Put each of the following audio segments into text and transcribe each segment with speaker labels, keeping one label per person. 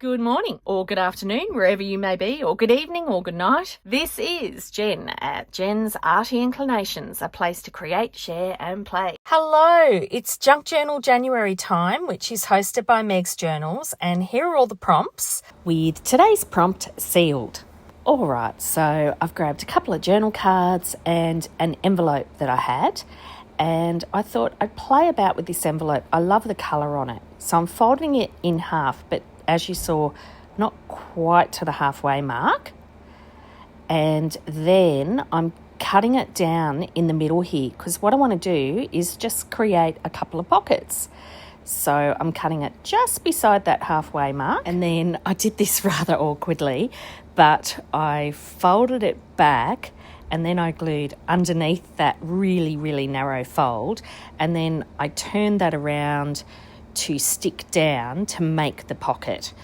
Speaker 1: Good morning, or good afternoon, wherever you may be, or good evening, or good night. This is Jen at JensArtyInclinations, a place to create, share, and play.
Speaker 2: Hello, it's Junk Journal January time, which is hosted by Meg's Journals, and here are all the prompts with today's prompt sealed. Alright, so I've grabbed a couple of journal cards and an envelope that I had, and I thought I'd play about with this envelope. I love the colour on it, so I'm folding it in half, but as you saw, not quite to the halfway mark. And then I'm cutting it down in the middle here because what I want to do is just create a couple of pockets. So I'm cutting it just beside that halfway mark. And then I did this rather awkwardly, but I folded it back and then I glued underneath that really, really narrow fold. And then I turned that around to stick down to make the pocket.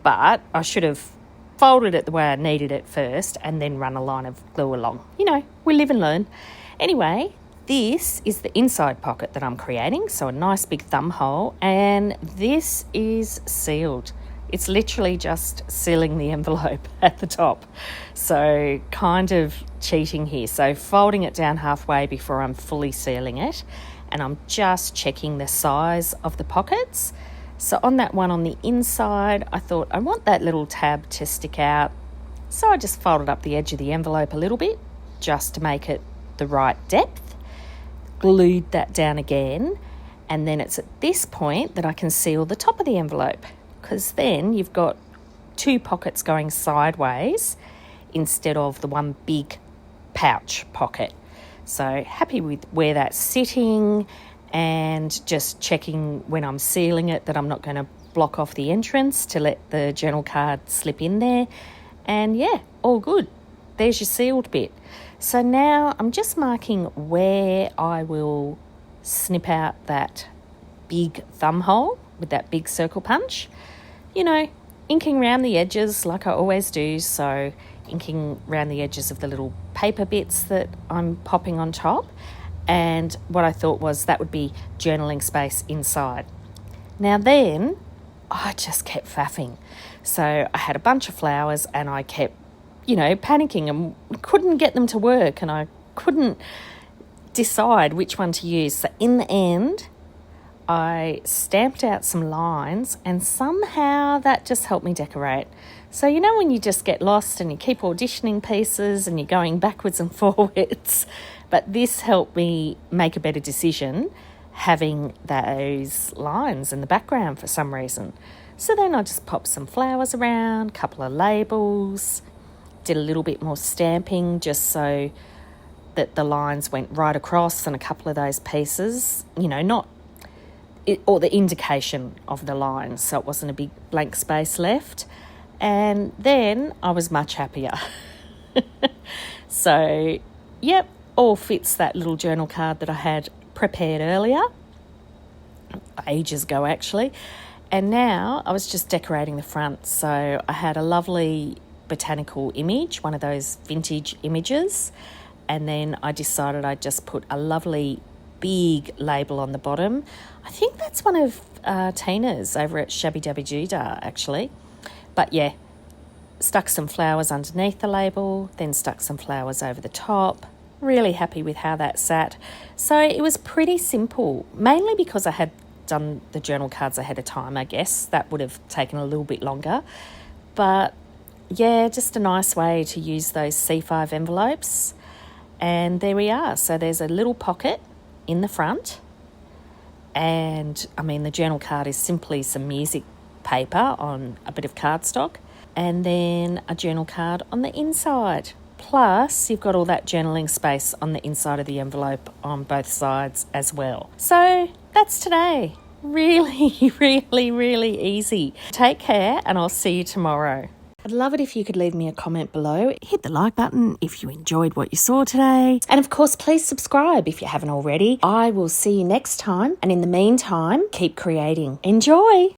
Speaker 2: But I should have folded it the way I needed it first and then run a line of glue along. You know, we live and learn. Anyway, this is the inside pocket that I'm creating, so a nice big thumb hole, and this is sealed. It's literally just sealing the envelope at the top. So kind of cheating here. So folding it down halfway before I'm fully sealing it. And I'm just checking the size of the pockets. So on that one on the inside, I thought I want that little tab to stick out. So I just folded up the edge of the envelope a little bit just to make it the right depth. Glued that down again. And then it's at this point that I can seal the top of the envelope, because then you've got two pockets going sideways instead of the one big pouch pocket. So happy with where that's sitting, and just checking when I'm sealing it that I'm not going to block off the entrance to let the journal card slip in there. And yeah, all good. There's your sealed bit. So now I'm just marking where I will snip out that big thumb hole with that big circle punch. You know, inking around the edges like I always do, so inking around the edges of the little paper bits that I'm popping on top. And what I thought was that would be journaling space inside. Now then, I just kept faffing. So I had a bunch of flowers and I kept, panicking and couldn't get them to work, and I couldn't decide which one to use. So in the end, I stamped out some lines and somehow that just helped me decorate. So when you just get lost and you keep auditioning pieces and you're going backwards and forwards, but this helped me make a better decision having those lines in the background for some reason. So then I just popped some flowers around, a couple of labels, did a little bit more stamping just so that the lines went right across and a couple of those pieces, or the indication of the lines, so it wasn't a big blank space left. And then I was much happier. So, yep, all fits that little journal card that I had prepared earlier, ages ago actually. And now I was just decorating the front. So I had a lovely botanical image, one of those vintage images. And then I decided I'd just put a lovely big label on the bottom. I think that's one of Tina's over at Shabby Dabby Judah actually. But yeah, stuck some flowers underneath the label, then stuck some flowers over the top. Really happy with how that sat. So it was pretty simple, mainly because I had done the journal cards ahead of time. I guess that would have taken a little bit longer. But yeah, just a nice way to use those C5 envelopes. And there we are. So there's a little pocket in the front. And the journal card is simply some music paper on a bit of cardstock, and then a journal card on the inside. Plus, you've got all that journaling space on the inside of the envelope on both sides as well. So that's today. Really, really, really easy. Take care, and I'll see you tomorrow. I'd love it if you could leave me a comment below. Hit the like button if you enjoyed what you saw today. And of course, please subscribe if you haven't already. I will see you next time. And in the meantime, keep creating. Enjoy!